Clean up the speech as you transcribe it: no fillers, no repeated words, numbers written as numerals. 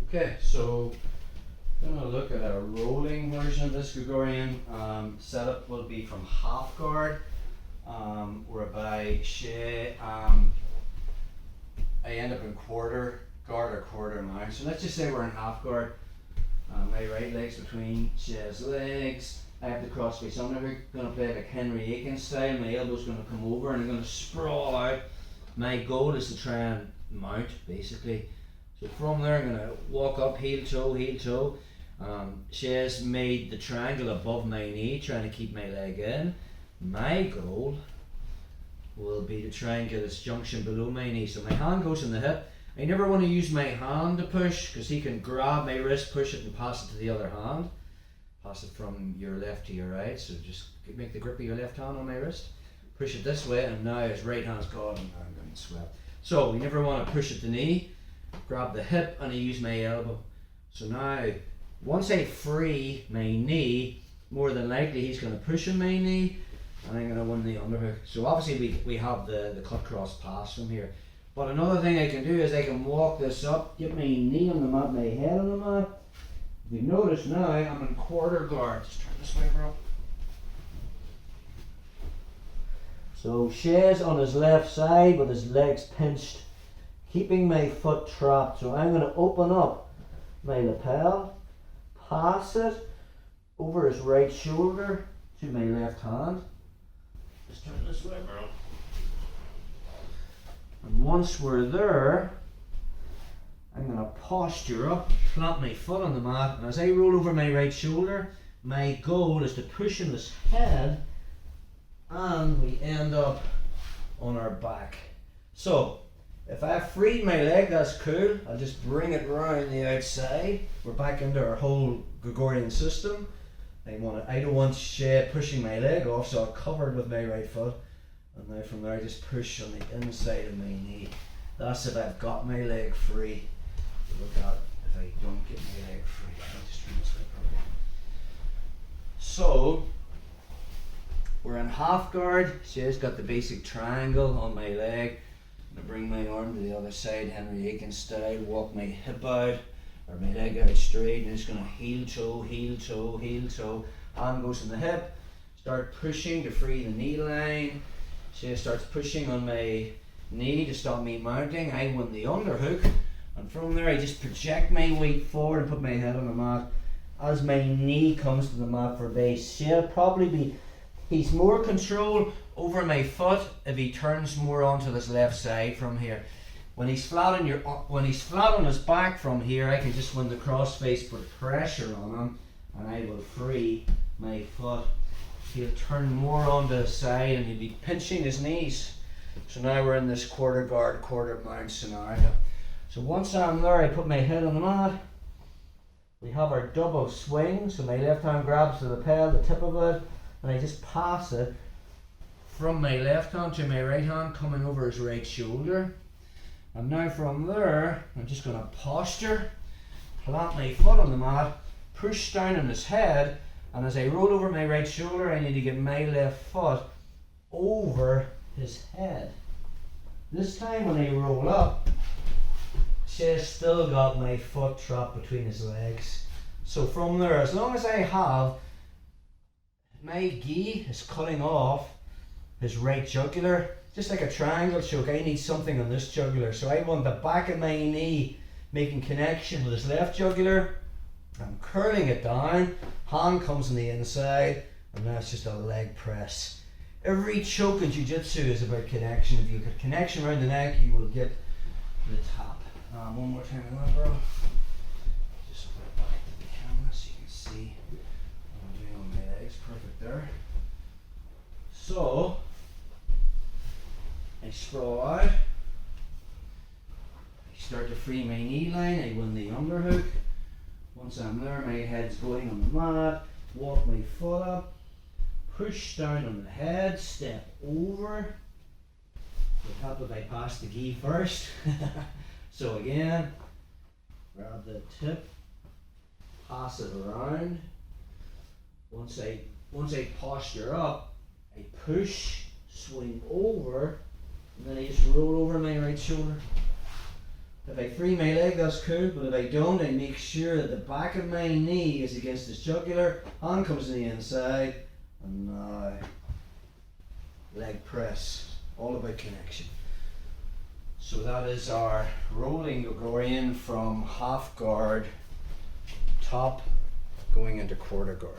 Okay, so I'm going to look at a rolling version of this Gregorian setup. Will be from half guard, whereby I end up in quarter guard or quarter mount. So let's just say we're in half guard. My right leg's between Shay's legs. I have the cross face underhook. Going to play like Henry Aiken style. My elbow's going to come over and I'm going to sprawl out. My goal is to try and mount basically. So from there I'm going to walk up heel toe, heel toe. Shay's made the triangle above my knee, trying to keep my leg in. My goal will be to try and get this junction below my knee. So my hand goes in the hip. I never want to use my hand to push because he can grab my wrist, push it and pass it to the other hand. Pass it from your left to your right. So just make the grip of your left hand on my wrist. Push it this way and now his right hand's gone and I'm going to swept. So we never want to push at the knee. Grab the hip and I use my elbow. So now once I free my knee, more than likely he's going to push on my knee and I'm going to win the underhook. So obviously we have the cut cross pass from here. But another thing I can do is I can walk this up, get my knee on the mat, my head on the mat. If you notice now I'm in quarter guard. Just turn this way, bro. So Shay's on his left side with his legs pinched, keeping my foot trapped. So I'm going to open up my lapel, pass it over his right shoulder to my left hand. Just turn this way, bro. And once we're there, I'm going to posture up, plant my foot on the mat, and as I roll over my right shoulder, my goal is to push in his head and we end up on our back. So if I freed my leg, that's cool. I'll just bring it round the outside. We're back into our whole Gregorian system. I don't want Shay pushing my leg off, so I'm covered with my right foot. And now from there I just push on the inside of my knee. That's if I've got my leg free. Look at if I don't get my leg free. I'll just turn this way properly. So we're in half guard. Shay's got the basic triangle on my leg. I'm going to bring my arm to the other side, Henry Aiken style, walk my hip out, or my leg out straight, and it's going to heel toe, heel toe, heel toe. Hand goes in the hip, start pushing to free the knee line. Shay starts pushing on my knee to stop me mounting. I win the underhook, and from there I just project my weight forward and put my head on the mat. As my knee comes to the mat for base, Shay'll probably be, he's more control over my foot if he turns more onto this left side from here. When he's flat on his back from here, I can just win the cross face, put pressure on him, and I will free my foot. He'll turn more onto the side and he'll be pinching his knees. So now we're in this quarter guard, quarter mount scenario. So once I'm there, I put my head on the mat. We have our double swing. So my left hand grabs the lapel, the tip of it, and I just pass it from my left hand to my right hand, coming over his right shoulder. And now from there, I'm just going to posture, plant my foot on the mat, push down on his head, and as I roll over my right shoulder, I need to get my left foot over his head. This time when I roll up, Shay's still got my foot trapped between his legs. So from there, as long as I have my gi is cutting off his right jugular, just like a triangle choke, I need something on this jugular. So I want the back of my knee making connection with his left jugular. I'm curling it down, hand comes on the inside, and that's just a leg press. Every choke in jiu-jitsu is about connection. If you get connection around the neck, you will get the top. One more time on that, bro. Just put it back to the camera so you can see what I'm doing on my legs. Perfect there. So I sprawl out. I start to free my knee line. I win the underhook. Once I'm there, my head's going on the mat. Walk my foot up. Push down on the head. Step over. Would help if I pass the gi first. So again, grab the tip, pass it around. Once I posture up, I push, swing over, and then I just roll over my right shoulder. If I free my leg, that's cool, but if I don't, I make sure that the back of my knee is against his jugular, hand comes to the inside, and now leg press, all about connection. So that is our rolling Gregorian from half guard, top, going into quarter guard.